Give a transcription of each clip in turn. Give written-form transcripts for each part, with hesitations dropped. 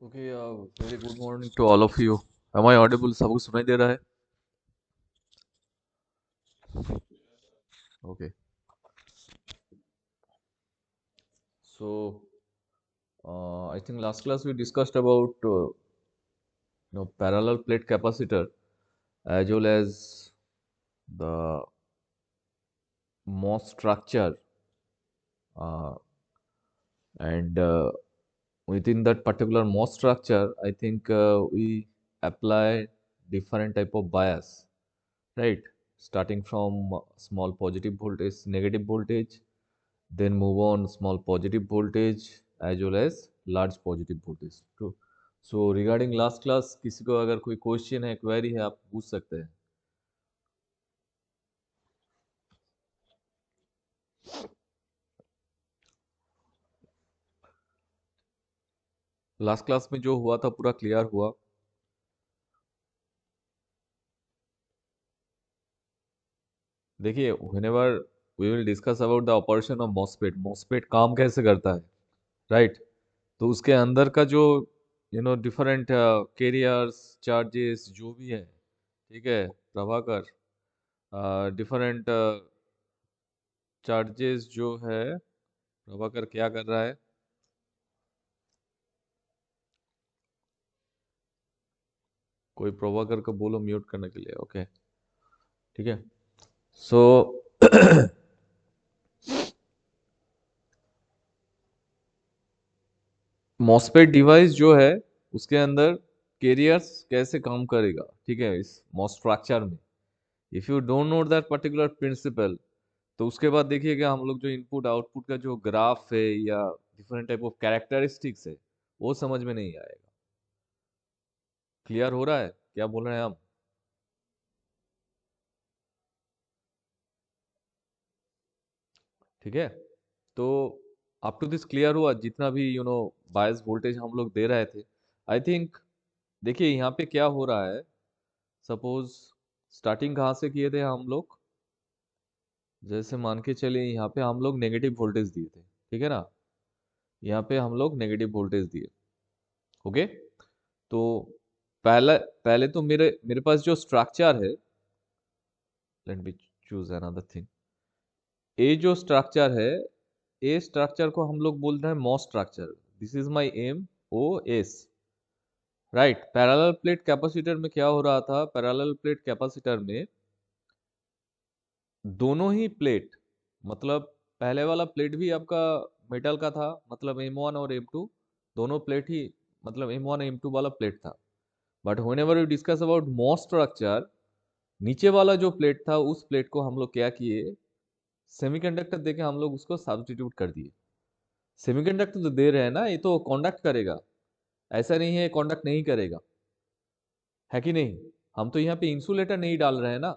Okay, very good morning to all of you. Am I audible? सबको सुनाई दे रहा है? Okay, so I think last class we discussed about parallel plate capacitor as well as the MOS structure, uh, and within that particular MOS structure, I think we apply different type of bias, right? Starting from small positive voltage, negative voltage, then move on small positive voltage as well as large positive voltage. True. So regarding last class, किसी को अगर कोई question है, query है, आप पूछ सकते हैं। लास्ट क्लास में जो हुआ था पूरा क्लियर हुआ? देखिए, whenever we will discuss about the operation of MOSFET, MOSFEट काम कैसे करता है, राइट? तो उसके अंदर का जो डिफरेंट कैरियर्स, चार्जेस जो भी है, ठीक है प्रभाकर, डिफरेंट चार्जेस जो है, प्रभाकर क्या कर रहा है? कोई प्रभाकर को बोलो म्यूट करने के लिए। ओके, ठीक है। सो मॉसफेट डिवाइस जो है उसके अंदर कैरियर्स कैसे काम करेगा, ठीक है, इस मॉस स्ट्रक्चर में। If you don't know that particular principle, तो उसके बाद देखिएगा हम लोग जो इनपुट आउटपुट का जो ग्राफ है या डिफरेंट टाइप ऑफ कैरेक्टरिस्टिक्स है, वो समझ में नहीं आएगा। क्लियर हो रहा है क्या बोल रहे हैं हम? ठीक है। तो अप टू दिस क्लियर हुआ जितना भी बायस वोल्टेज हम लोग दे रहे थे? आई थिंक देखिए यहाँ पे क्या हो रहा है। सपोज स्टार्टिंग कहाँ से किए थे हम लोग? जैसे मान के चलिए यहाँ पे हम लोग नेगेटिव वोल्टेज दिए थे, ठीक है ना? यहाँ पे हम लोग नेगेटिव वोल्टेज दिए। ओके, तो पहले पहले तो मेरे मेरे पास जो स्ट्रक्चर है, लेट मी चूज अनदर थिंग। ये जो स्ट्रक्चर है, ये स्ट्रक्चर को हम लोग बोलते हैं MOS structure. This is my M O S, right. Parallel plate capacitor में क्या हो रहा था? पैरेलल प्लेट कैपेसिटर में दोनों ही प्लेट, मतलब पहले वाला प्लेट भी आपका मेटल का था, मतलब M1 और M2 दोनों प्लेट ही, मतलब M1 M2 वाला प्लेट था। But whenever you discuss about MOS structure, नीचे वाला जो प्लेट था उस प्लेट को हम लोग क्या किए, सेमीकंडक्टर देके हम लोग उसको सब्स्टिट्यूट कर दिए। सेमीकंडक्टर तो दे रहे हैं ना, ये तो कॉन्डक्ट करेगा, ऐसा नहीं है कॉन्डक्ट नहीं करेगा, है कि नहीं? हम तो यहाँ पे इंसुलेटर नहीं डाल रहे हैं ना।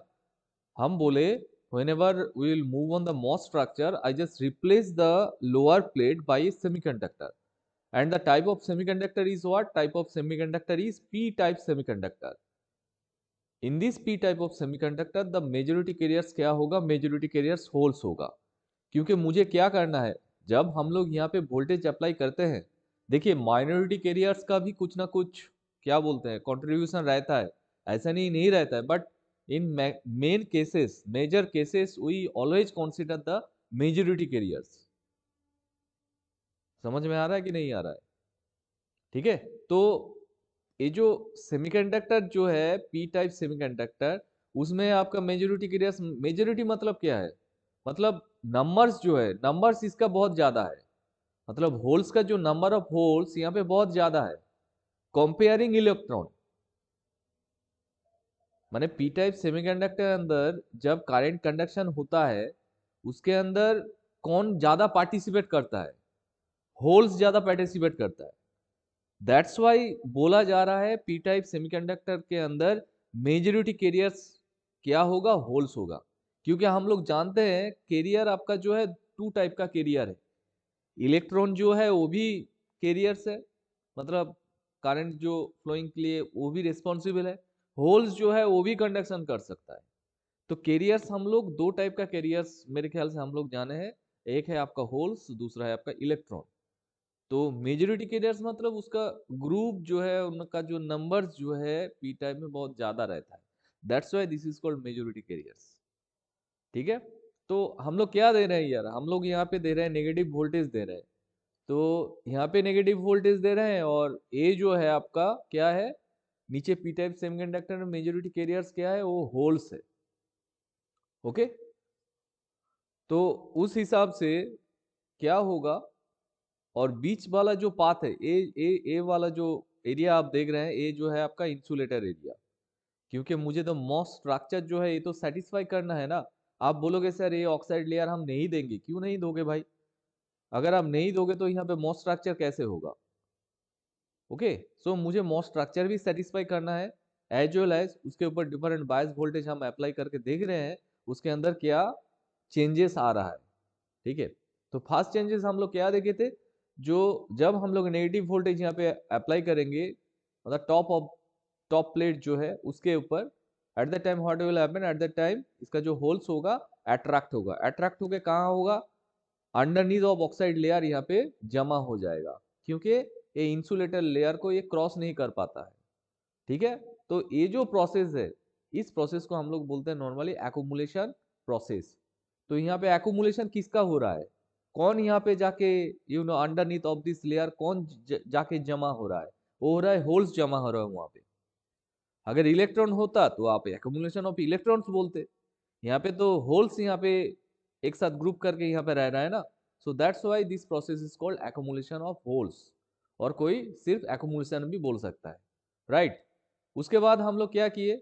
हम बोले whenever we will move on the MOS structure, I just replace the lower plate by a semiconductor. And the type of semiconductor is what? Type of semiconductor is P-type semiconductor. In this P-type of semiconductor, the majority carriers क्या होगा? Majority carriers holes होगा। क्योंकि मुझे क्या करना है, जब हम लोग यहाँ पे वोल्टेज अप्लाई करते हैं, देखिए माइनॉरिटी कैरियर्स का भी कुछ ना कुछ क्या बोलते हैं कंट्रीब्यूशन रहता है। ऐसा नहीं नहीं रहता है, but in main cases, major cases, we always consider the majority carriers. समझ में आ रहा है कि नहीं आ रहा है? ठीक है। तो ये जो सेमीकंडक्टर जो है पी टाइप सेमीकंडक्टर, उसमें आपका मेजॉरिटी कैरियर्स, मेजॉरिटी मतलब क्या है? मतलब नंबर्स जो है, नंबर्स इसका बहुत ज्यादा है। मतलब होल्स का जो नंबर ऑफ होल्स यहाँ पे बहुत ज्यादा है कंपेयरिंग इलेक्ट्रॉन। माने पी टाइप सेमीकंडक्टर अंदर जब करंट कंडक्शन होता है, उसके अंदर कौन ज्यादा पार्टिसिपेट करता है? होल्स ज्यादा पार्टिसिपेट करता है। दैट्स वाई बोला जा रहा है पी टाइप सेमीकंडक्टर के अंदर मेजॉरिटी कैरियर्स क्या होगा? होल्स होगा। क्योंकि हम लोग जानते हैं कैरियर आपका जो है टू टाइप का कैरियर है। इलेक्ट्रॉन जो है वो भी कैरियर्स है, मतलब करंट जो फ्लोइंग के लिए वो भी रिस्पॉन्सिबल है। होल्स जो है वो भी कंडक्शन कर सकता है। तो कैरियर्स हम लोग दो टाइप का कैरियर्स मेरे ख्याल से हम लोग जाने हैं। एक है आपका होल्स, दूसरा है आपका इलेक्ट्रॉन। तो मेजोरिटी कैरियर्स मतलब उसका ग्रुप जो है, उनका जो नंबर्स जो है पी टाइप में बहुत ज्यादा रहता है, that's why this is called majority carriers. ठीक है, तो हम लोग क्या दे रहे हैं यार, हम लोग यहाँ पे दे रहे हैं नेगेटिव वोल्टेज दे रहे हैं। तो यहाँ पे नेगेटिव वोल्टेज दे रहे हैं, और ए जो है आपका क्या है, नीचे पी टाइप सेमीकंडक्टर में मेजोरिटी कैरियर्स क्या है, वो होल्स है। ओके, तो उस हिसाब से क्या होगा, और बीच वाला जो पाथ है, ए वाला जो एरिया आप देख रहे हैं, ए जो है आपका इंसुलेटर एरिया। क्योंकि मुझे तो मॉस स्ट्रक्चर जो है ये तो सेटिस्फाई करना है ना। आप बोलोगे सर ये ऑक्साइड लेयर हम नहीं देंगे, क्यों नहीं दोगे भाई? अगर आप नहीं दोगे तो यहाँ पे मॉस स्ट्रक्चर कैसे होगा? ओके, सो मुझे मॉस स्ट्रक्चर भी सेटिस्फाई करना है, एज वेल एज उसके ऊपर डिफरेंट बायस वोल्टेज हम अप्लाई करके देख रहे हैं उसके अंदर क्या चेंजेस आ रहा है। ठीक है, तो फर्स्ट चेंजेस हम लोग क्या देखे थे, जो जब हम लोग नेगेटिव वोल्टेज यहाँ पे अप्लाई करेंगे, मतलब टॉप प्लेट जो है उसके ऊपर, at the time what will happen, at the time इसका जो होल्स होगा अट्रैक्ट होके कहाँ होगा, अंडरनीथ ऑफ ऑक्साइड लेयर यहाँ पे जमा हो जाएगा, क्योंकि ये इंसुलेटर लेयर को ये क्रॉस नहीं कर पाता है। ठीक है, तो ये जो प्रोसेस है, इस प्रोसेस को हम लोग बोलते हैं नॉर्मली एक्युमुलेशन प्रोसेस। तो यहाँ पे एक्युमुलेशन किसका हो रहा है, कौन यहाँ पे जाके अंडरनीथ ऑफ दिस लेयर कौन जाके जमा हो रहा है, वो हो रहा है होल्स जमा हो रहा है वहां पे। अगर इलेक्ट्रॉन होता तो आप एक्युमुलेशन ऑफ इलेक्ट्रॉन्स बोलते, यहाँ पे तो होल्स यहाँ पे एक साथ ग्रुप करके यहाँ पे रह रहा है ना। So that's why this process is called accumulation of holes, और कोई सिर्फ एक्युमुलेशन भी बोल सकता है, राइट। उसके बाद हम लोग क्या किए,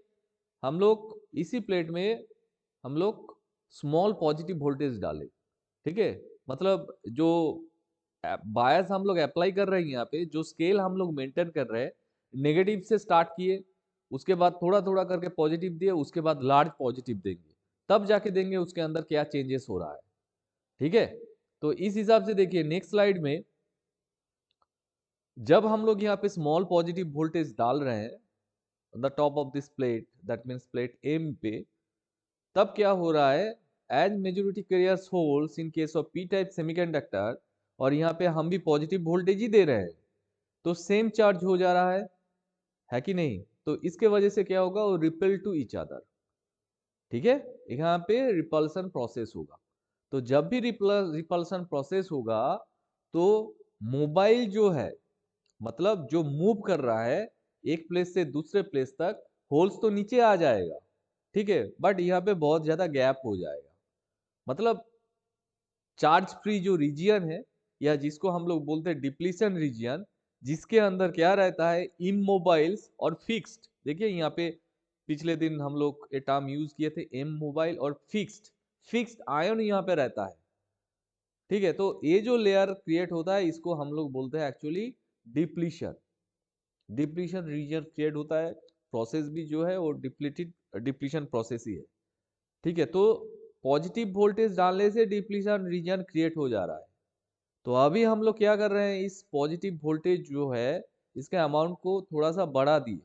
हम लोग इसी प्लेट में हम लोग स्मॉल पॉजिटिव वोल्टेज डाले। ठीक है, मतलब जो बायस हम लोग अप्लाई कर रहे हैं यहाँ पे, जो स्केल हम लोग मेंटेन कर रहे हैं, नेगेटिव से स्टार्ट किए, उसके बाद थोड़ा थोड़ा करके पॉजिटिव दिए, उसके बाद लार्ज पॉजिटिव देंगे, तब जाके देंगे उसके अंदर क्या चेंजेस हो रहा है। ठीक है, तो इस हिसाब से देखिए नेक्स्ट स्लाइड में, जब हम लोग यहाँ पे स्मॉल पॉजिटिव वोल्टेज डाल रहे हैं on the top of this plate, that means plate M पे, तब क्या हो रहा है, as majority carriers holes in case of P type semiconductor, और यहाँ पे हम भी पॉजिटिव वोल्टेज ही दे रहे हैं, तो सेम चार्ज हो जा रहा है कि नहीं? तो इसके वजह से क्या होगा, वो रिपेल टू ईच अदर। ठीक है, यहाँ पे रिपल्सन प्रोसेस होगा। तो जब भी रिपल्सन प्रोसेस होगा, तो मोबाइल जो है, मतलब जो मूव कर रहा है एक प्लेस से दूसरे प्लेस तक, होल्स तो नीचे आ जाएगा, ठीक है, बट यहाँ पे बहुत ज्यादा गैप हो जाएगा। मतलब चार्ज फ्री जो रीजियन है, या जिसको हम लोग बोलते हैं डिप्लीशन रीजियन, जिसके अंदर क्या रहता है, इमोबाइल्स और फिक्स्ड। देखिए यहाँ पे पिछले दिन हम लोग ये टर्म यूज किए थे, एम मोबाइल और फिक्स्ड आयन यहाँ पे रहता है। ठीक है, तो ये जो लेयर क्रिएट होता है इसको हम लोग बोलते हैं actually depletion. Depletion region create होता है, प्रोसेस भी जो है वो डिप्लीशन प्रोसेस ही है। ठीक है, तो पॉजिटिव वोल्टेज डालने से डिप्लीशन रीजन क्रिएट हो जा रहा है। तो अभी हम लोग क्या कर रहे हैं, इस पॉजिटिव वोल्टेज जो है इसके अमाउंट को थोड़ा सा बढ़ा दिए,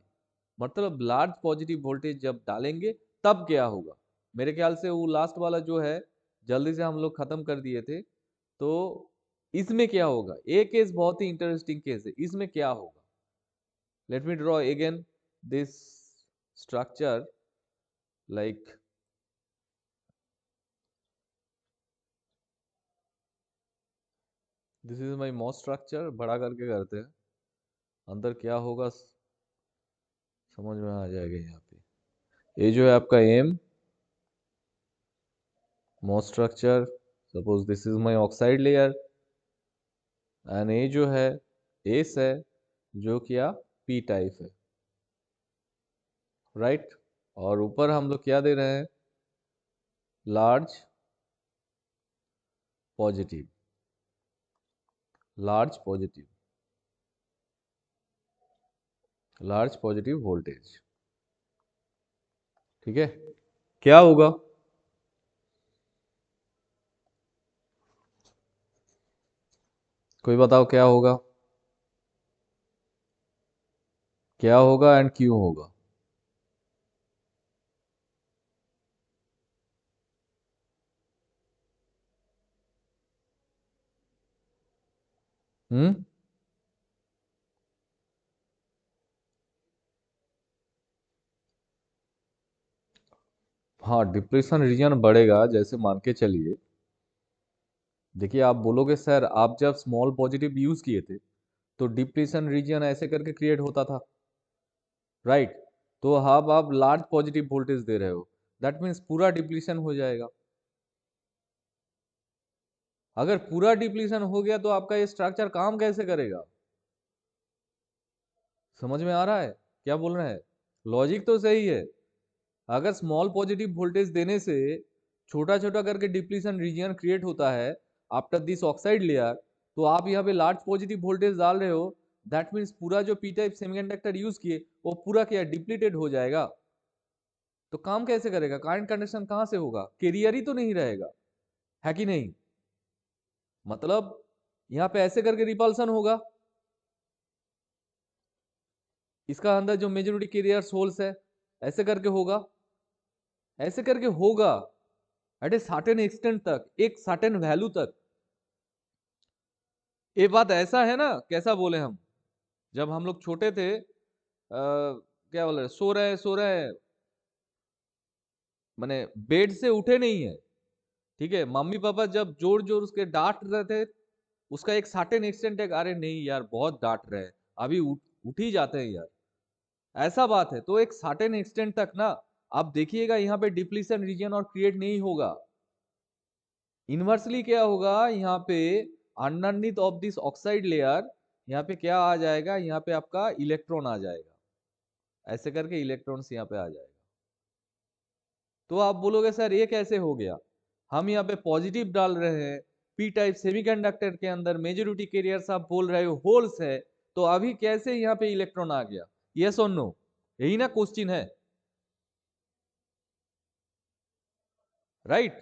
मतलब लार्ज पॉजिटिव वोल्टेज जब डालेंगे तब क्या होगा। मेरे ख्याल से वो लास्ट वाला जो है जल्दी से हम लोग खत्म कर दिए थे। तो इसमें क्या होगा, एक केस बहुत ही इंटरेस्टिंग केस है, इसमें क्या होगा, let me draw again this structure, like this is my MOS structure, बड़ा करके करते हैं, अंदर क्या होगा समझ में आ जाएगा। यहाँ पे ये जो है आपका M MOS structure, suppose this is my oxide layer, and ये जो है एस है, जो क्या पी टाइप है, राइट। और ऊपर हम लोग क्या दे रहे हैं, large positive, large positive, large positive voltage. ठीक है, क्या होगा, कोई बताओ क्या होगा, क्या होगा एंड क्यों होगा? हम्म, हाँ, डिप्रेशन रीजन बढ़ेगा, जैसे मान के चलिए। देखिए, आप बोलोगे सर आप जब स्मॉल पॉजिटिव यूज किए थे तो डिप्रेशन रीजन ऐसे करके क्रिएट होता था, राइट? तो अब आप लार्ज पॉजिटिव वोल्टेज दे रहे हो, दैट मीन्स पूरा डिप्लीशन हो जाएगा। अगर पूरा डिप्लीशन हो गया तो आपका ये स्ट्रक्चर काम कैसे करेगा? समझ में आ रहा है क्या बोल रहे हैं? लॉजिक तो सही है। अगर स्मॉल पॉजिटिव वोल्टेज देने से छोटा छोटा करके डिप्लीशन रीजन क्रिएट होता है आफ्टर दिस ऑक्साइड लेयर, तो आप यहाँ पे लार्ज पॉजिटिव वोल्टेज डाल रहे हो, दैट मीन्स पूरा जो पी टाइप सेमीकंडक्टर यूज किए वो पूरा क्या डिप्लीटेड हो जाएगा। तो काम कैसे करेगा? करंट कंडक्शन कहां से होगा? कैरियर ही तो नहीं रहेगा, है कि नहीं? मतलब यहाँ पे ऐसे करके रिपल्सन होगा, इसका अंदर जो मेजोरिटी कैरियर सोल्स है ऐसे करके होगा, ऐसे करके होगा एट ए सर्टेन एक्सटेंट तक, एक सर्टेन वैल्यू तक। ये बात ऐसा है ना, कैसा बोले हम, जब हम लोग छोटे थे क्या बोल रहे, सो रहे हैं, मैंने बेड से उठे नहीं है, ठीक है, मम्मी पापा जब जोर जोर उसके डांट रहे थे, उसका एक सर्टेन एक्सटेंट है, अरे नहीं यार बहुत डांट रहे हैं, अभी उठ ही जाते हैं यार, ऐसा बात है। तो एक सर्टेन एक्सटेंट तक ना, आप देखिएगा यहाँ पे डिप्लीशन रीजन और क्रिएट नहीं होगा। इनवर्सली क्या होगा यहाँ पे, underneath of this oxide layer, यहाँ पे क्या आ जाएगा, यहाँ पे आपका इलेक्ट्रॉन आ जाएगा, ऐसे करके इलेक्ट्रॉन्स यहाँ पे आ जाएगा। तो आप बोलोगे सर ये कैसे हो गया? हम यहाँ पे पॉजिटिव डाल रहे हैं, पी टाइप सेमीकंडक्टर के अंदर मेजोरिटी कैरियर्स आप बोल रहे हो होल्स है, तो अभी कैसे यहाँ पे इलेक्ट्रॉन आ गया? यस और नो, यही ना क्वेश्चन है, राइट?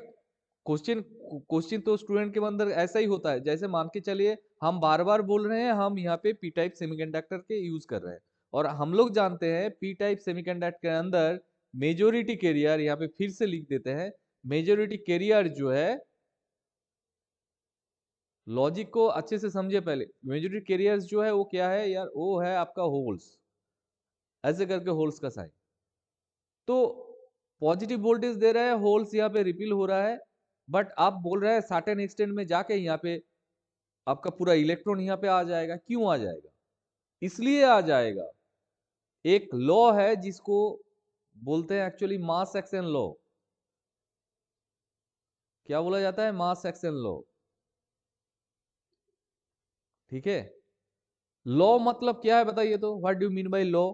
क्वेश्चन क्वेश्चन तो स्टूडेंट के अंदर ऐसा ही होता है, जैसे मान के चलिए हम बार बार बोल रहे हैं हम यहाँ पे पी टाइप सेमीकंडक्टर के यूज कर रहे हैं, और हम लोग जानते हैं पी टाइप सेमीकंडक्टर के अंदर मेजोरिटी कैरियर, यहाँ पे फिर से लिख देते हैं, मेजोरिटी कैरियर जो है, लॉजिक को अच्छे से समझे पहले, मेजोरिटी कैरियर जो है वो क्या है यार, वो है आपका होल्स, ऐसे करके होल्स का साइन। तो पॉजिटिव वोल्टेज दे रहा है, होल्स यहाँ पे रिपील हो रहा है, बट आप बोल रहे हैं सर्टेन एक्सटेंट में जाके यहाँ पे आपका पूरा इलेक्ट्रॉन यहाँ पे आ जाएगा। क्यों आ जाएगा? इसलिए आ जाएगा, एक लॉ है जिसको बोलते हैं एक्चुअली मास एक्शन लॉ। क्या बोला जाता है? मास एक्शन लॉ, ठीक है। लॉ मतलब क्या है बताइए तो, what do you mean by law?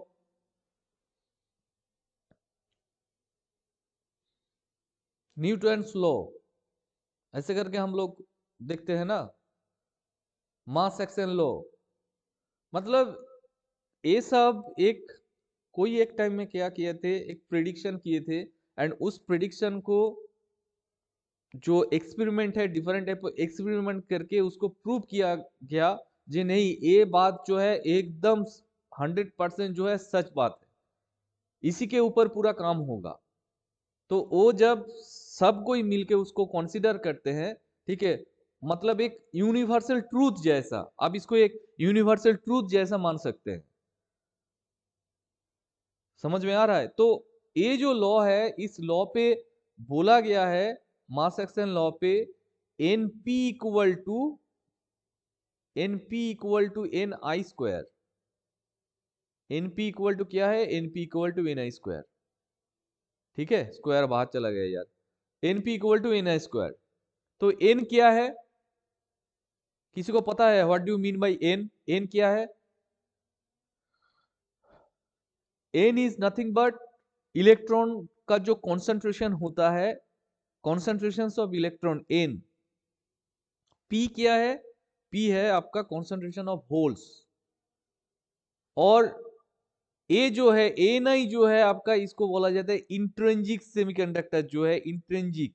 Newton's law, ऐसे करके हम लोग देखते हैं ना, मास एक्शन लॉ। मतलब ये सब एक, कोई एक टाइम में क्या किए थे, एक प्रिडिक्शन किए थे, एंड उस प्रिडिक्शन को जो एक्सपेरिमेंट है, डिफरेंट टाइप एक्सपेरिमेंट करके उसको प्रूव किया गया, जी नहीं ये बात जो है एकदम 100% जो है सच बात है, इसी के ऊपर पूरा काम होगा। तो वो जब सब कोई मिलके उसको कंसीडर करते हैं, ठीक है, मतलब एक यूनिवर्सल ट्रूथ जैसा, आप इसको एक यूनिवर्सल ट्रूथ जैसा मान सकते हैं। समझ में आ रहा है? तो ये जो लॉ है, इस लॉ पे बोला गया है, मास एक्शन लॉ पे, N P N I square. NP equal to क्या है? NP equal to N I square, ठीक है, स्क्वायर बाहर चला गया यार। NP equal to N I square. तो एन क्या है? किसी को पता है what do mean by N? N क्या है? N is nothing but electron का जो कॉन्सेंट्रेशन होता है, concentration of electron N. P क्या है? पी है आपका कॉन्सेंट्रेशन ऑफ होल्स। और ए जो है, ए नहीं जो है आपका, इसको बोला जाता है इंट्रिंसिक सेमीकंडक्टर, जो है इंट्रिंसिक।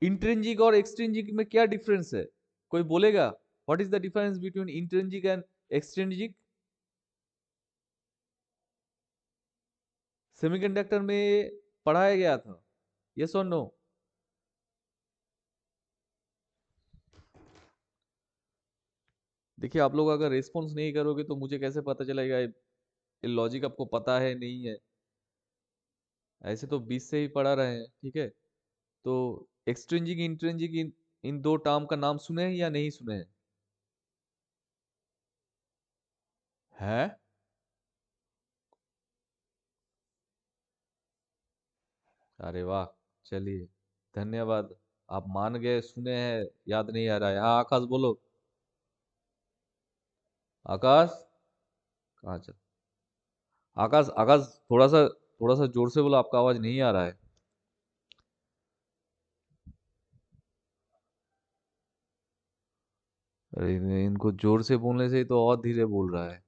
इंट्रिंसिक और एक्सट्रिंसिक में क्या डिफरेंस है? कोई बोलेगा? What is the difference between intrinsic and extrinsic? Semiconductor में पढ़ाया गया था, यस और नो? देखिए, आप लोग अगर रिस्पॉन्स नहीं करोगे तो मुझे कैसे पता चलेगा ये लॉजिक आपको पता है नहीं है? ऐसे तो 20 से ही पढ़ा रहे हैं, ठीक है। तो एक्सट्रिंजिक इंट्रिंजिक इन दो टर्म का नाम सुने हैं या नहीं सुने हैं? है? अरे वाह, चलिए, धन्यवाद। आप मान गए, सुने हैं, याद नहीं आ रहा है। हाँ आकाश बोलो। आकाश, कहाँ चल? आकाश, आकाश, थोड़ा सा जोर से बोलो, आपका आवाज नहीं आ रहा है। अरे इनको जोर से बोलने से ही तो और धीरे बोल रहा है।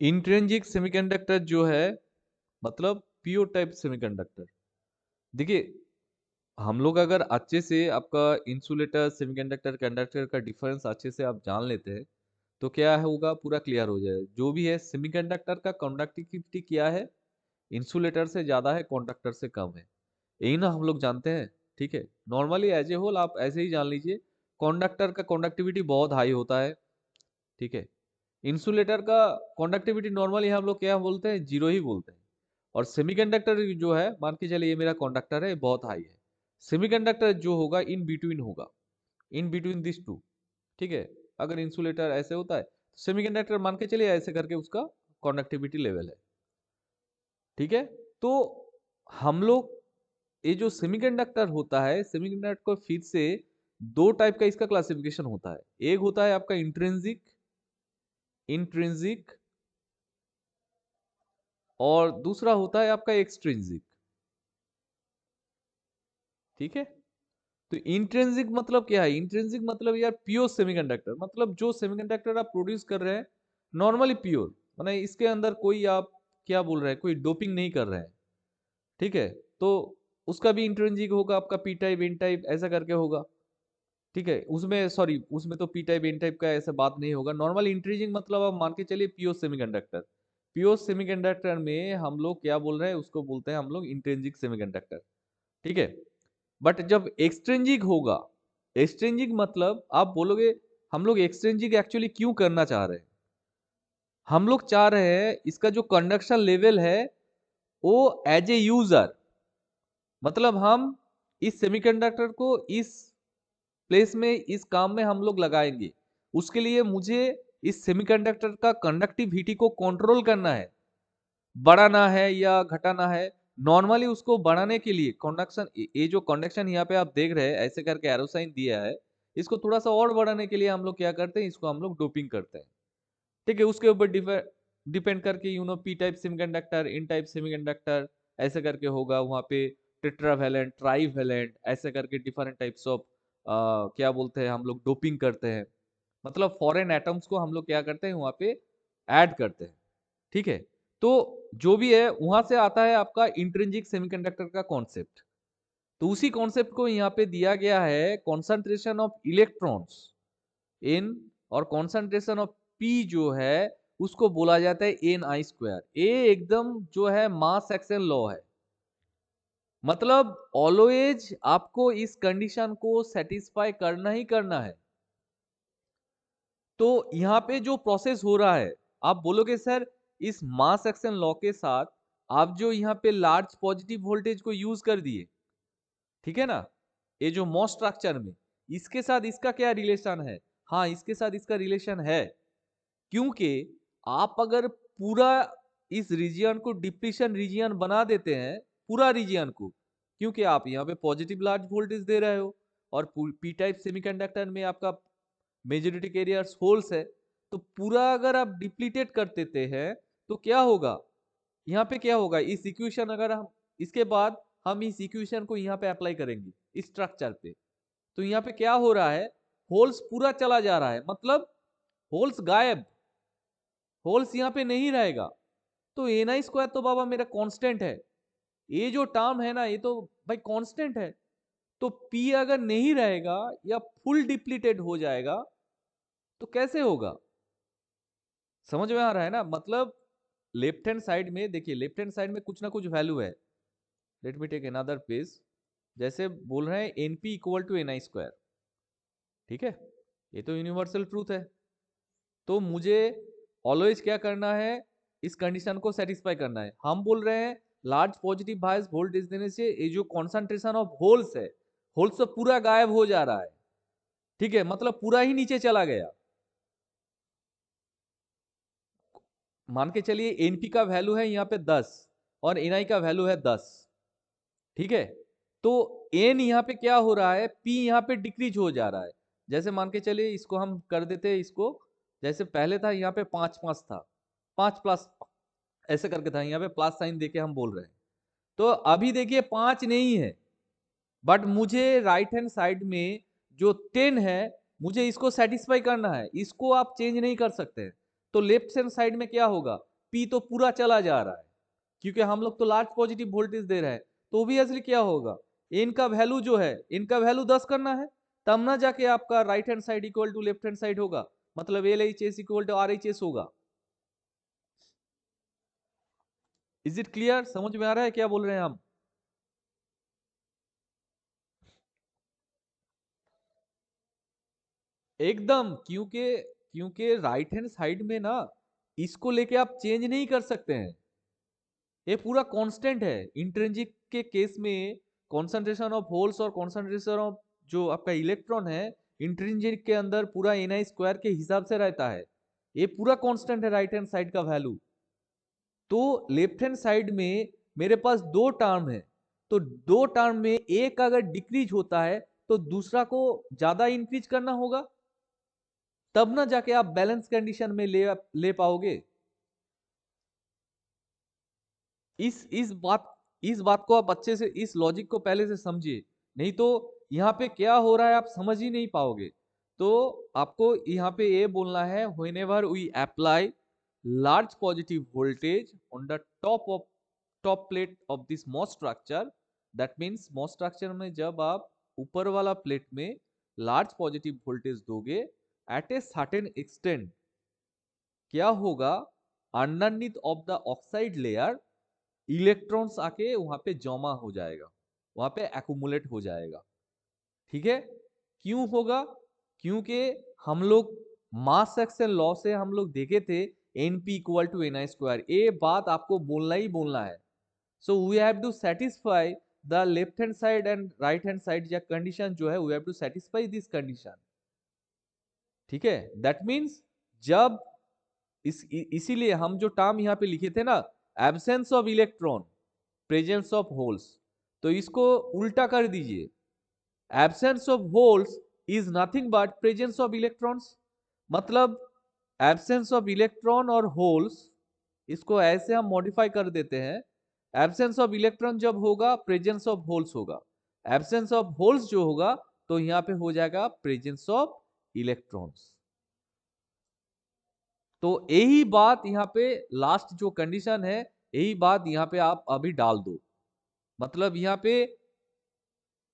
इंट्रिंसिक सेमीकंडक्टर जो है, मतलब पीओ टाइप सेमीकंडक्टर। देखिए, हम लोग अगर अच्छे से आपका इंसुलेटर सेमीकंडक्टर कंडक्टर का डिफरेंस अच्छे से आप जान लेते हैं, तो क्या होगा, पूरा क्लियर हो जाए। जो भी है, सेमीकंडक्टर का कंडक्टिविटी क्या है, इंसुलेटर से ज्यादा है, कंडक्टर से कम है। यही ना हम लोग जानते हैं, ठीक है। नॉर्मली एज ए होल आप ऐसे ही जान लीजिए, कंडक्टर का कंडक्टिविटी बहुत हाई होता है, ठीक है। इंसुलेटर का कंडक्टिविटी नॉर्मली हम लोग क्या बोलते हैं, जीरो ही बोलते हैं। और सेमीकंडक्टर जो है, मान के चलिए ये मेरा कंडक्टर है, बहुत हाई है। सेमीकंडक्टर जो होगा इन बिटवीन होगा, इन बिटवीन दिस टू, ठीक है। अगर इंसुलेटर ऐसे होता है, सेमीकंडक्टर मान के चलिए ऐसे करके उसका कंडक्टिविटी लेवल है, ठीक है। तो हम लोग, ये जो सेमीकंडक्टर होता है, सेमीकंडक्टर को फिर से दो टाइप का इसका क्लासिफिकेशन होता है। एक होता है आपका इंट्रिंसिक, इंट्रिंसिक, और दूसरा होता है आपका एक्सट्रिंसिक, ठीक है। तो इंट्रिंसिक मतलब क्या है? इंट्रिंसिक मतलब यार प्योर सेमीकंडक्टर, मतलब जो सेमीकंडक्टर आप प्रोड्यूस कर रहे हैं नॉर्मली प्योर, माने इसके अंदर कोई आप क्या बोल रहे हैं, कोई डोपिंग नहीं कर रहे हैं, ठीक है। तो उसका भी इंट्रिंसिक होगा, आपका पी टाइप एन टाइप ऐसा करके होगा, ठीक है। उसमें सॉरी, उसमें तो पी टाइप एन टाइप का ऐसा बात नहीं होगा। नॉर्मल इंट्रिंसिक मतलब आप मान के चलिए प्योर सेमीकंडक्टर। प्योर सेमीकंडक्टर में हम लोग क्या बोल रहे हैं, उसको बोलते हैं हम लोग इंट्रिंसिक सेमीकंडक्टर, ठीक है। बट जब एक्सट्रिंसिक होगा, एक्सट्रिंसिक मतलब आप बोलोगे हम लोग एक्सट्रिंसिक एक्चुअली क्यों करना चाह रहे हैं? हम लोग चाह रहे हैं इसका जो कंडक्शन लेवल है, वो एज ए यूजर, मतलब हम इस सेमीकंडक्टर को इस प्लेस में, इस काम में हम लोग लगाएंगे। उसके लिए मुझे इस सेमीकंडक्टर का कंडक्टिविटी को कंट्रोल करना है, बढ़ाना है या घटाना है। नॉर्मली उसको बढ़ाने के लिए कंडक्शन, ये जो कंडक्शन यहाँ पे आप देख रहे हैं ऐसे करके एरो साइन दिया है, इसको थोड़ा सा और बढ़ाने के लिए हम लोग क्या करते हैं, इसको हम लोग डोपिंग करते हैं, ठीक है। उसके ऊपर डिपेंड करके पी टाइप सेमीकंडक्टर, इन टाइप सेमीकंडक्टर ऐसे करके होगा वहाँ पे, टेट्रावैलेंट, ट्राईवैलेंट ऐसे करके डिफरेंट टाइप्स ऑफ क्या बोलते हैं हम लोग, डोपिंग करते हैं। मतलब फॉरेन एटम्स को हम लोग क्या करते हैं वहाँ पे ऐड करते हैं, ठीक है। तो जो भी है वहां से आता है आपका इंट्रिंसिक सेमीकंडक्टर का कॉन्सेप्ट। तो उसी कॉन्सेप्ट को यहाँ पे दिया गया है, कॉन्सेंट्रेशन ऑफ इलेक्ट्रॉन्स इन, और कॉन्सेंट्रेशन ऑफ पी जो है उसको बोला जाता है एन आई स्क्वायर। ए एकदम जो है मास एक्शन लॉ है, मतलब ऑलवेज आपको इस कंडीशन को सेटिस्फाई करना ही करना है। तो यहाँ पे जो प्रोसेस हो रहा है, आप बोलोगे सर इस मास एक्शन लॉ के साथ आप जो यहाँ पे लार्ज पॉजिटिव वोल्टेज को यूज कर दिए, ठीक है ना, ये जो मॉस स्ट्रक्चर में, इसके साथ इसका क्या रिलेशन है? हाँ, इसके साथ इसका रिलेशन है, क्योंकि आप अगर पूरा इस रीजियन को डिप्लीशन रीजियन बना देते हैं, पूरा रीजियन को, क्योंकि आप यहाँ पे पॉजिटिव लार्ज वोल्टेज दे रहे हो, और पी टाइप सेमीकंडक्टर में आपका मेजोरिटी कैरियर्स होल्स है, तो पूरा अगर आप डिप्लीटेड कर देते हैं, तो क्या होगा, यहाँ पे क्या होगा, इस इक्वेशन अगर हम, इसके बाद हम इस इक्वेशन को यहाँ पे अप्लाई करेंगे इस स्ट्रक्चर पे, तो यहाँ पे क्या हो रहा है, होल्स पूरा चला जा रहा है, मतलब होल्स गायब, होल्स यहाँ पे नहीं रहेगा। तो एन आई स्क्वायर तो बाबा मेरा कांस्टेंट है, ये जो टर्म है ना ये तो भाई कांस्टेंट है। तो पी अगर नहीं रहेगा या फुल डिप्लीटेड हो जाएगा, तो कैसे होगा? समझ में आ रहा है ना, मतलब लेफ्ट हैंड साइड में देखिए, लेफ्ट हैंड साइड में कुछ ना कुछ वैल्यू है। Let me take another page. जैसे बोल रहे हैं NP equal to N I square, ठीक है, ये तो यूनिवर्सल ट्रूथ है। तो मुझे ऑलवेज क्या करना है, इस कंडीशन को सेटिस्फाई करना है। हम बोल रहे हैं लार्ज पॉजिटिव बायस वोल्टेज देने से ये जो कॉन्सेंट्रेशन ऑफ होल्स है, होल्स तो पूरा गायब हो जा रहा है, ठीक है, मतलब पूरा ही नीचे चला गया। मान के चलिए एनपी का वैल्यू है यहाँ पे 10 और एनआई का वैल्यू है 10, ठीक है। तो एन यहाँ पे क्या हो रहा है, पी यहाँ पे डिक्रीज हो जा रहा है। जैसे मान के चलिए इसको हम कर देते हैं, इसको जैसे पहले था यहाँ पे 5 था, 5 प्लस ऐसे करके था, यहाँ पे प्लस साइन देके हम बोल रहे हैं। तो अभी देखिए 5 नहीं है, बट मुझे राइट हैंड साइड में जो 10 है मुझे इसको सेटिस्फाई करना है, इसको आप चेंज नहीं कर सकते। तो लेफ्ट हैंड साइड में क्या होगा, पी तो पूरा चला जा रहा है क्योंकि हम लोग तो लार्ज पॉजिटिव वोल्टेज दे रहे हैं। तो ऑब्वियसली क्या होगा, इनका वैल्यू जो है, इनका वैल्यू 10 करना है, तब ना जाके आपका right hand side equal to left hand side होगा, मतलब L H S equal to R H S होगा। इज इट क्लियर, समझ में आ रहा है क्या बोल रहे हैं हम? एकदम, क्योंकि क्योंकि राइट हैंड साइड में ना इसको लेके आप चेंज नहीं कर सकते हैं, ये पूरा कांस्टेंट है। इंट्रिंसिक के केस में कॉन्सेंट्रेशन ऑफ होल्स और कॉन्सेंट्रेशन ऑफ जो आपका इलेक्ट्रॉन है इंट्रिंसिक के अंदर पूरा एन स्क्वायर के हिसाब से रहता है, ये पूरा कांस्टेंट है राइट हैंड साइड का वैल्यू। तो लेफ्ट हैंड साइड में मेरे पास दो टर्म है, तो दो टर्म में एक अगर डिक्रीज होता है तो दूसरा को ज्यादा इंक्रीज करना होगा, तब ना जाके आप बैलेंस कंडीशन में ले पाओगे। इस बात को आप अच्छे से, इस लॉजिक को पहले से समझिए, नहीं तो यहाँ पे क्या हो रहा है आप समझ ही नहीं पाओगे। तो आपको यहाँ पे ये बोलना है, whenever we apply large positive voltage on the top plate of this MOS structure, that means MOS structure में जब आप ऊपर वाला प्लेट में लार्ज पॉजिटिव वोल्टेज दोगे एट ए सर्टेन एक्सटेंट, क्या होगा, underneath of the oxide layer electrons आके वहां पे जमा हो जाएगा, वहां पे एक्यूमुलेट हो जाएगा, ठीक है। क्यों होगा, क्योंकि हम लोग मास सेक्शन लॉ से हम लोग देखे थे NP equal to N I square, ये बात आपको बोलना ही बोलना है। So we have to satisfy the left hand side and right hand side या कंडीशन जो है, we have to satisfy this condition, ठीक है। दैट मीन्स जब इसीलिए हम जो टर्म यहाँ पे लिखे थे ना, absence of electron presence of holes, तो इसको उल्टा कर दीजिए, absence of holes is nothing but presence of electrons, मतलब एब्सेंस ऑफ इलेक्ट्रॉन और होल्स, इसको ऐसे हम मॉडिफाई कर देते हैं, एब्सेंस ऑफ इलेक्ट्रॉन जब होगा प्रेजेंस ऑफ होल्स होगा, एब्सेंस ऑफ होल्स जो होगा तो यहाँ पे हो जाएगा प्रेजेंस ऑफ इलेक्ट्रॉन्स। तो यही बात यहाँ पे लास्ट जो कंडीशन है, यही बात यहाँ पे आप अभी डाल दो, मतलब यहाँ पे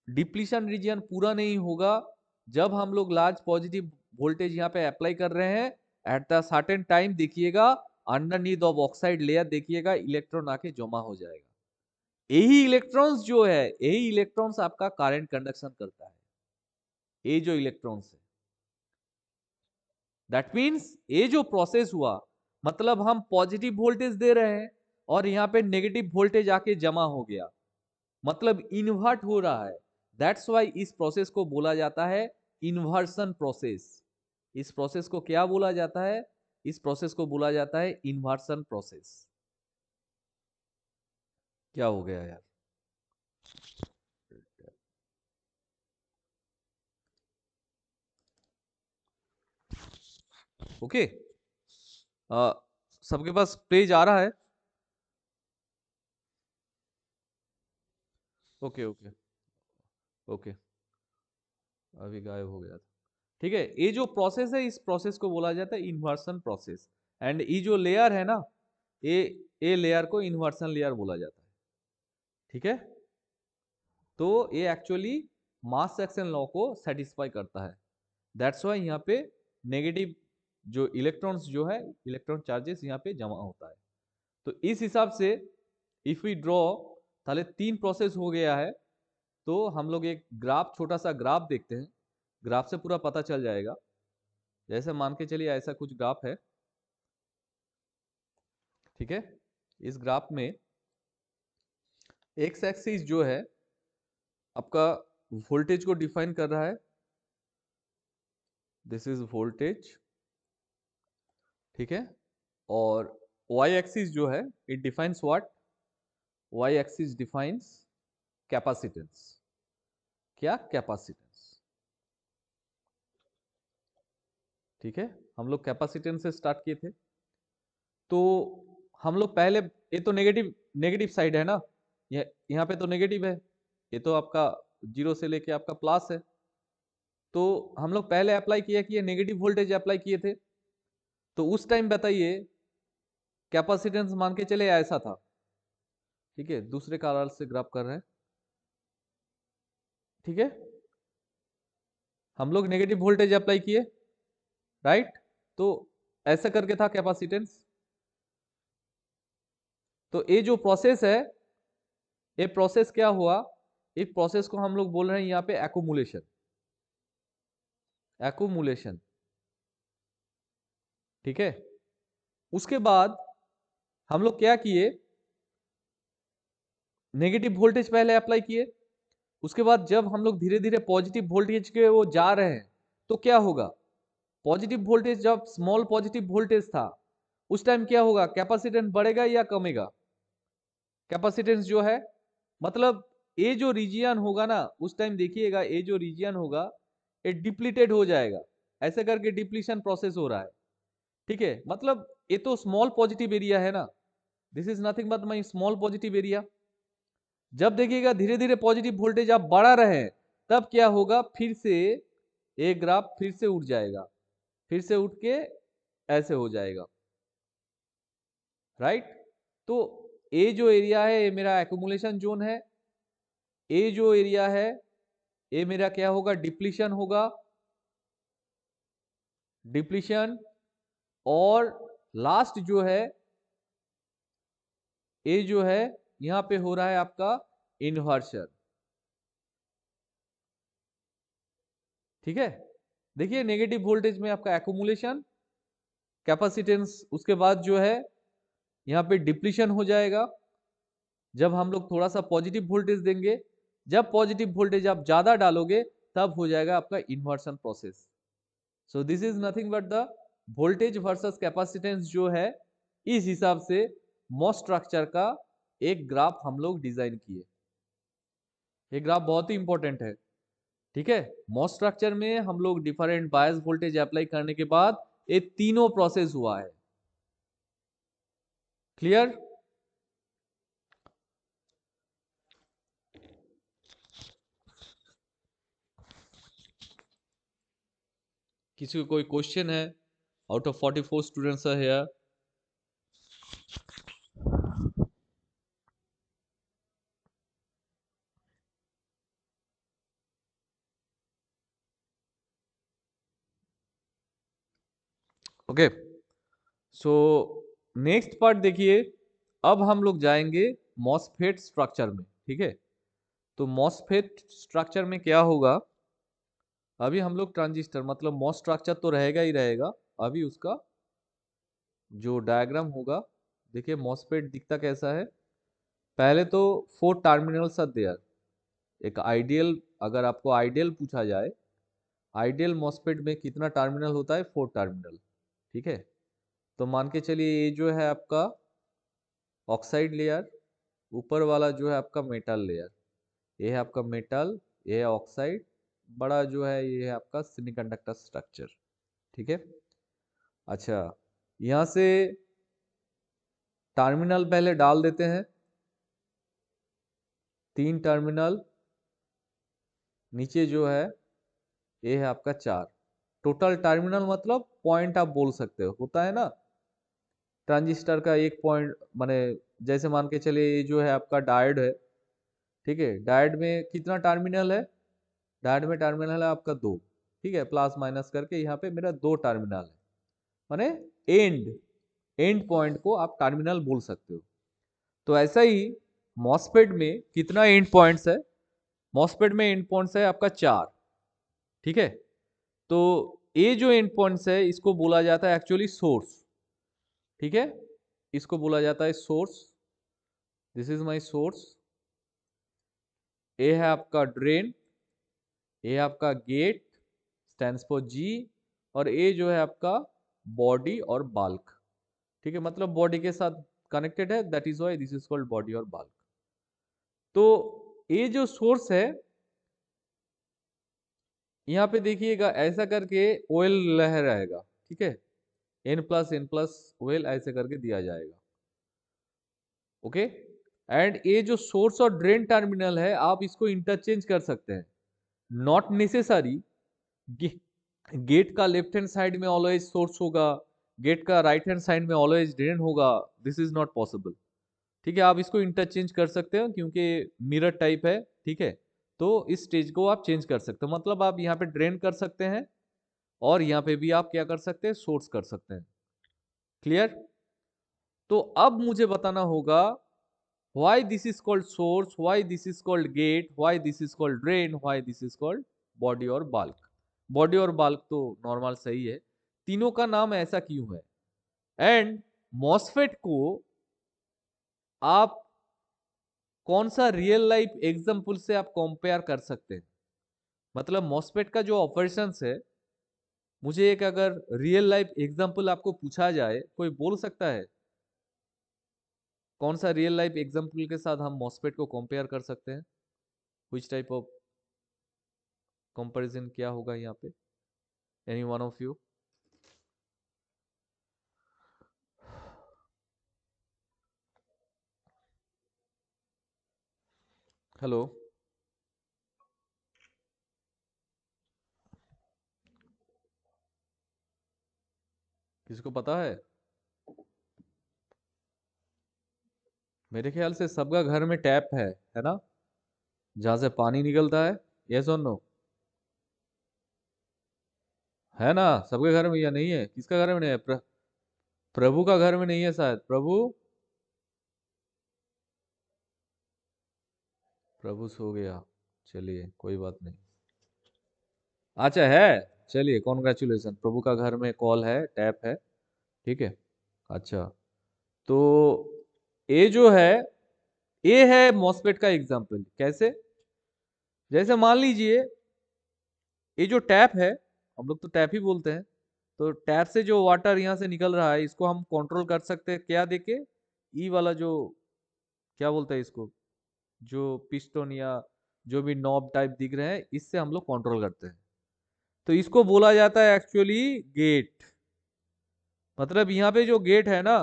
डिप्लीशन रीजन पूरा नहीं होगा जब हम लोग लार्ज पॉजिटिव वोल्टेज यहाँ पे अप्लाई कर रहे हैं। एट द सर्टेन टाइम देखिएगा अंडरनीथ ऑफ ऑक्साइड लेयर देखिएगा इलेक्ट्रॉन आके जमा हो जाएगा, यही इलेक्ट्रॉन्स जो है, यही इलेक्ट्रॉन्स आपका करंट कंडक्शन करता है, ये जो इलेक्ट्रॉन्स है। दैट मीन्स ये जो प्रोसेस हुआ, मतलब हम पॉजिटिव वोल्टेज दे रहे हैं और यहाँ पे नेगेटिव वोल्टेज आके जमा हो गया, मतलब इन्वर्ट हो रहा है। दैट्स वाई इस प्रोसेस को बोला जाता है इन्वर्सन प्रोसेस। इस प्रोसेस को क्या बोला जाता है, इस प्रोसेस को बोला जाता है इन्वर्सन प्रोसेस। क्या हो गया यार, ओके। सबके पास पेज आ रहा है? ओके ओके ओके, अभी गायब हो गया था, ठीक है। ये जो प्रोसेस है इस प्रोसेस को बोला जाता है इन्वर्सन प्रोसेस, एंड ये जो लेयर है ना, ये ये लेयर को इन्वर्सन लेयर बोला जाता है, ठीक है। तो ये एक्चुअली मास सेक्शन लॉ को सेटिस्फाई करता है। दैट्स वाई यहाँ पे नेगेटिव जो इलेक्ट्रॉन्स जो है, इलेक्ट्रॉन चार्जेस यहाँ पे जमा होता है। तो इस हिसाब से इफ वी ड्रॉ, ताले 3 प्रोसेस हो गया है। तो हम लोग एक ग्राफ, छोटा सा ग्राफ देखते हैं, ग्राफ से पूरा पता चल जाएगा। जैसे मान के चलिए ऐसा कुछ ग्राफ है, ठीक है। इस ग्राफ में एक्स एक्सिस जो है आपका वोल्टेज को डिफाइन कर रहा है, दिस इज वोल्टेज, ठीक है। और वाई एक्सिस जो है it defines what, Y axis defines capacitance. क्या? कैपेसिटेंस, ठीक है। हम लोग कैपेसिटेंस से स्टार्ट किए थे। तो हम लोग पहले, ये तो नेगेटिव नेगेटिव साइड है ना, यहाँ पे तो नेगेटिव है, ये तो आपका जीरो से लेके आपका प्लस है। तो हम लोग पहले अप्लाई किया कि ये नेगेटिव वोल्टेज अप्लाई किए थे। तो उस टाइम बताइए कैपेसिटेंस मान के चले ऐसा था, ठीक है। दूसरे कारण से ग्राफ कर रहे हैं, ठीक है। हम लोग नेगेटिव वोल्टेज अप्लाई किए, राइट। तो ऐसा करके था कैपेसिटेंस। तो ये जो प्रोसेस है, ये प्रोसेस क्या हुआ, एक प्रोसेस को हम लोग बोल रहे हैं यहाँ पे एक्यूमुलेशन, एक्यूमुलेशन, ठीक है। उसके बाद हम लोग क्या किए, नेगेटिव वोल्टेज पहले अप्लाई किए। उसके बाद जब हम लोग धीरे धीरे पॉजिटिव वोल्टेज के वो जा रहे हैं, तो क्या होगा, पॉजिटिव वोल्टेज जब स्मॉल पॉजिटिव वोल्टेज था उस टाइम क्या होगा, कैपेसिटेंस बढ़ेगा या कमेगा, कैपेसिटेंस जो है, मतलब ये जो रीजियन होगा ना उस टाइम देखिएगा, ये जो रीजियन होगा ये डिप्लीटेड हो जाएगा। ऐसे करके डिप्लीशन प्रोसेस हो रहा है, ठीक है। मतलब ये तो स्मॉल पॉजिटिव एरिया है ना, this is nothing but my small positive area. जब देखिएगा धीरे धीरे पॉजिटिव वोल्टेज आप बढ़ा रहे हैं, तब क्या होगा, फिर से एक ग्राफ फिर से उठ जाएगा, फिर से उठ के ऐसे हो जाएगा, राइट। तो ये जो एरिया है ये मेरा एक्यूमुलेशन जोन है, ये जो एरिया है ये मेरा क्या होगा, डिप्लीशन होगा, डिप्लीशन। और लास्ट जो है, ये जो है यहां पे हो रहा है आपका इन्वर्शन, ठीक है। देखिए नेगेटिव वोल्टेज में आपका एक्यूमुलेशन, कैपेसिटेंस, उसके बाद जो है यहाँ पे डिप्लीशन हो जाएगा। जब हम लोग थोड़ा सा पॉजिटिव वोल्टेज देंगे, जब पॉजिटिव वोल्टेज आप ज्यादा डालोगे तब हो जाएगा आपका inversion process. So this is nothing but the voltage versus capacitance जो है, इस हिसाब से मॉस स्ट्रक्चर का एक ग्राफ हम लोग डिजाइन किए। ये ग्राफ बहुत ही इंपॉर्टेंट है, ठीक है। मॉस स्ट्रक्चर में हम लोग डिफरेंट बायस वोल्टेज अप्लाई करने के बाद ये तीनों प्रोसेस हुआ है, क्लियर। किसी को कोई क्वेश्चन है? Out of 44 students are here. Okay, so next part देखिए, अब हम लोग जाएंगे मॉसफेट स्ट्रक्चर में, ठीक है। तो मॉसफेट स्ट्रक्चर में क्या होगा, अभी हम लोग ट्रांजिस्टर, मतलब मॉस स्ट्रक्चर तो रहेगा ही रहेगा, अभी उसका जो डायग्राम होगा, देखिए मॉसफेट दिखता कैसा है। पहले तो 4 टर्मिनल्स आर देयर, एक आइडियल, अगर आपको आइडियल पूछा जाए, आइडियल मॉसफेट में कितना टर्मिनल होता है, 4 टर्मिनल, ठीक है। तो मान के चलिए ये जो है आपका ऑक्साइड लेयर, ऊपर वाला जो है आपका मेटल लेयर, ये है आपका मेटल, ये है ऑक्साइड, बड़ा जो है ये है आपका सेमीकंडक्टर स्ट्रक्चर, ठीक है। अच्छा, यहाँ से टर्मिनल पहले डाल देते हैं, 3 टर्मिनल, नीचे जो है ये है आपका 4, टोटल टर्मिनल मतलब पॉइंट आप बोल सकते हो, होता है ना ट्रांजिस्टर का एक पॉइंट, माने जैसे मान के चलिए ये जो है आपका डायोड है, ठीक है। डायोड में कितना टर्मिनल है, डायोड में टर्मिनल है आपका 2, ठीक है, प्लस माइनस करके यहाँ पे मेरा 2 टर्मिनल है, माने एंड एंड पॉइंट को आप टर्मिनल बोल सकते हो। तो ऐसा ही मॉसफेट में कितना एंड पॉइंट्स है, मॉसफेट में एंड पॉइंट्स है आपका 4, ठीक है। तो ये जो एंड पॉइंट्स है इसको बोला जाता है एक्चुअली सोर्स, ठीक है। इसको बोला जाता है source. This is my source. ए है आपका ड्रेन, ए आपका गेट, स्टैंड्स फॉर जी, और ए जो है आपका बॉडी और बाल्क। ठीक है, मतलब बॉडी के साथ कनेक्टेड है, that is why this is called body और बाल्क। तो ये जो सोर्स है, यहाँ पे देखिएगा ऐसा करके ओएल लहराएगा। ठीक है, N+N+ ओएल ऐसे करके दिया जाएगा। ओके, एंड ये जो सोर्स और ड्रेन टर्मिनल है, आप इसको इंटरचेंज कर सकते हैं। नॉट नेसेसरी गेट का लेफ्ट हैंड साइड में ऑलवेज सोर्स होगा, गेट का राइट हैंड साइड में ऑलवेज ड्रेन होगा, दिस इज नॉट पॉसिबल। ठीक है, आप इसको इंटरचेंज कर सकते हो क्योंकि मिरर टाइप है। ठीक है, तो इस स्टेज को आप चेंज कर सकते हो, मतलब आप यहाँ पे ड्रेन कर सकते हैं और यहाँ पे भी आप क्या कर सकते हैं, सोर्स कर सकते हैं। क्लियर? तो अब मुझे बताना होगा why this is called source, why this is called gate, why this is called drain, why this is called body और bulk। बॉडी और बाल्क तो नॉर्मल सही है, तीनों का नाम ऐसा क्यों है? एंड मॉसफेट को आप कौन सा रियल लाइफ एग्जांपल से आप कंपेयर कर सकते हैं? मतलब मॉसफेट का जो ऑपरेशंस है, मुझे एक अगर रियल लाइफ एग्जांपल आपको पूछा जाए, कोई बोल सकता है कौन सा रियल लाइफ एग्जांपल के साथ हम मॉसफेट को कंपेयर कर सकते हैं? व्हिच टाइप ऑफ कंपैरिजन क्या होगा यहाँ पे? Any one of you? Hello, किसको पता है? मेरे ख्याल से सबका घर में टैप है ना, जहां से पानी निकलता है। यस और नो? है ना, सबके घर में, या नहीं है? किसका घर में नहीं है? प्रभु का घर में नहीं है शायद। प्रभु, प्रभु सो गया, चलिए कोई बात नहीं। अच्छा है, चलिए कॉन्ग्रेचुलेसन, प्रभु का घर में कॉल है, टैप है। ठीक है, अच्छा। तो ये जो है, ये है मॉसफेट का एग्जाम्पल। कैसे? जैसे मान लीजिए ये जो टैप है, हम लोग तो टैप ही बोलते हैं, तो टैप से जो वाटर यहाँ से निकल रहा है, इसको हम कंट्रोल कर सकते हैं क्या देके? ई वाला जो, क्या बोलते हैं इसको, जो पिस्टन या जो भी नॉब टाइप दिख रहे हैं, इससे हम लोग कंट्रोल करते हैं। तो इसको बोला जाता है एक्चुअली गेट। मतलब यहाँ पे जो गेट है ना,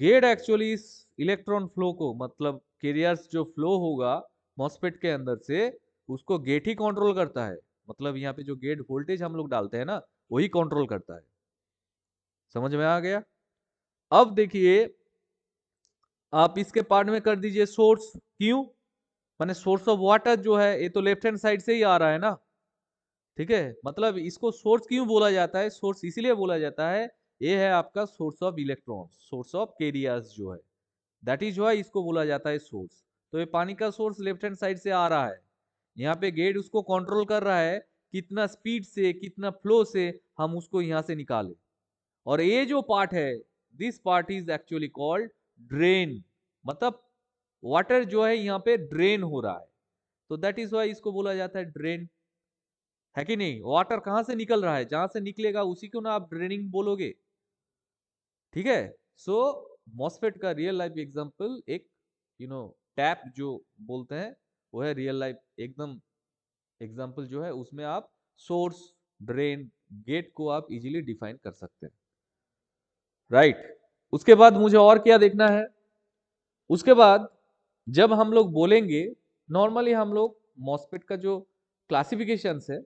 गेट एक्चुअली इस इलेक्ट्रॉन फ्लो को, मतलब कैरियर्स जो फ्लो होगा मॉसफेट के अंदर से, उसको गेट ही कंट्रोल करता है। मतलब यहाँ पे जो गेट वोल्टेज हम लोग डालते हैं ना, वही कंट्रोल करता है। समझ में आ गया? अब देखिए, आप इसके पार्ट में कर दीजिए सोर्स। क्यों? माने सोर्स ऑफ वाटर जो है, ये तो लेफ्ट हैंड साइड से ही आ रहा है ना। ठीक है, मतलब इसको सोर्स क्यों बोला जाता है? सोर्स इसीलिए बोला जाता है, ये है आपका source of electron, source of carriers जो है, दैट इज व्हाई इसको बोला जाता है सोर्स। तो ये पानी का सोर्स लेफ्ट हैंड साइड से आ रहा है, यहाँ पे गेट उसको कंट्रोल कर रहा है, कितना स्पीड से, कितना फ्लो से हम उसको यहाँ से निकालें। और ये जो पार्ट है, this part is actually called drain. मतलब वाटर जो है यहाँ पे ड्रेन हो रहा है, तो दैट इज वाई इसको बोला जाता है ड्रेन। है कि नहीं? वाटर कहां से निकल रहा है, जहां से निकलेगा उसी को ना आप ड्रेनिंग बोलोगे। ठीक है, सो मॉसफेट का रियल लाइफ एग्जांपल एक टैप जो बोलते हैं, वो है रियल लाइफ एकदम एग्जांपल जो है, उसमें आप सोर्स, ड्रेन, गेट को आप इजीली डिफाइन कर सकते हैं। राइट? उसके बाद मुझे और क्या देखना है? उसके बाद जब हम लोग बोलेंगे, नॉर्मली हम लोग मॉसफेट का जो क्लासिफिकेशंस है,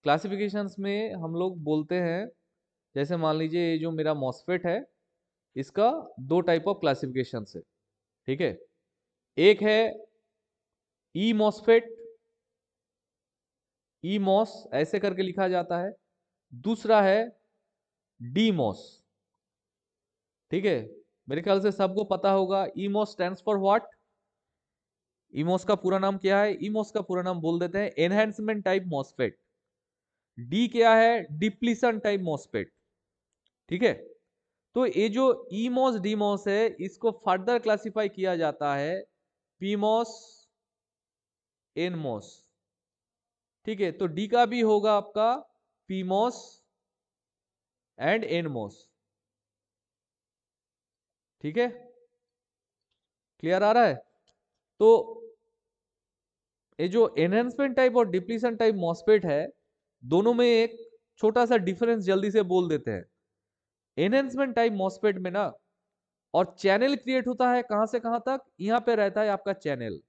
क्लासिफिकेशंस में हम लोग बोलते हैं, जैसे मान लीजिए ये जो मेरा मॉसफेट है, इसका दो टाइप ऑफ क्लासिफिकेशंस है। ठीक है, एक है ई मॉसफेट, ई मॉस ऐसे करके लिखा जाता है। दूसरा है डी मॉस। ठीक है, मेरे ख्याल से सबको पता होगा ई मॉस स्टैंड्स फॉर व्हाट। ईमोस का पूरा नाम क्या है? ईमोस का पूरा नाम बोल देते हैं एनहेंसमेंट टाइप मॉसफेट। डी क्या है? Depletion type MOSFET. ठीक है, तो ये जो ईमॉस डीमॉस है इसको फर्दर क्लासिफाई किया जाता है पीमॉस एनमॉस। ठीक है, तो डी का भी होगा आपका पीमॉस एंड एनमॉस। ठीक है, क्लियर आ रहा है? तो ये जो एनहेंसमेंट टाइप और डिप्लीशन टाइप मॉसफेट है, दोनों में एक छोटा सा डिफरेंस जल्दी से बोल देते हैं। एनहेंसमेंट टाइप मॉसफेट में ना, और चैनल क्रिएट होता है कहां से कहां तक, यहां पे रहता है आपका चैनल।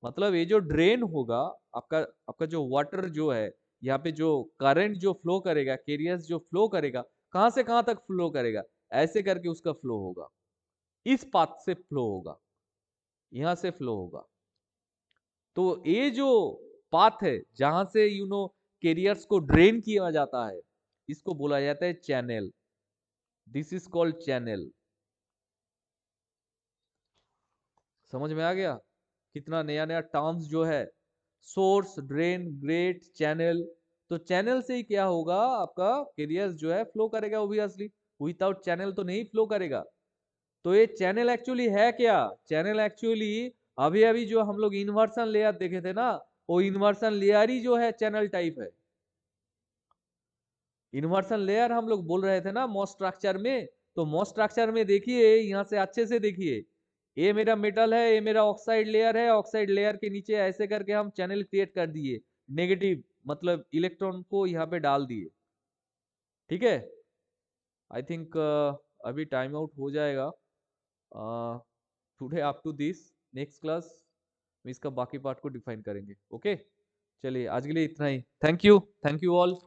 मतलब ये जो ड्रेन होगा आपका, आपका जो वाटर जो है, यहाँ पे जो करंट जो फ्लो करेगा, कैरियर्स जो फ्लो करेगा, कहां से कहां तक फ्लो करेगा, ऐसे करके उसका फ्लो होगा, इस पाथ से फ्लो होगा, यहां से फ्लो होगा। तो ये जो पाथ है जहां से कैरियर्स को ड्रेन किया जाता है, इसको बोला जाता है channel. This is called channel. समझ में आ गया? कितना नया नया टर्म्स जो है, सोर्स, ड्रेन, ग्रेट, चैनल। तो चैनल से ही क्या होगा, आपका कैरियर्स जो है फ्लो करेगा ऑब्वियसली, विदाउट चैनल तो नहीं फ्लो करेगा। तो ये चैनल एक्चुअली है क्या? चैनल एक्चुअली अभी अभी जो हम लोग इन्वर्सन लेयर देखे थे ना, वो इन्वर्सन लेयर ही जो है चैनल टाइप है। इन्वर्सन लेयर हम लोग बोल रहे थे ना मॉस स्ट्रक्चर में, तो मॉस स्ट्रक्चर में देखिए, यहाँ से अच्छे से देखिए, ये मेरा मेटल है, ये मेरा ऑक्साइड लेयर है, ऑक्साइड लेयर के नीचे ऐसे करके हम चैनल क्रिएट कर दिए, नेगेटिव मतलब इलेक्ट्रॉन को यहाँ पे डाल दिए। ठीक है, आई थिंक अभी टाइम आउट हो जाएगा। Today up to this, next class में इसका बाकी पार्ट को डिफाइन करेंगे। ओके, चलिए आज के लिए इतना ही। Thank you all.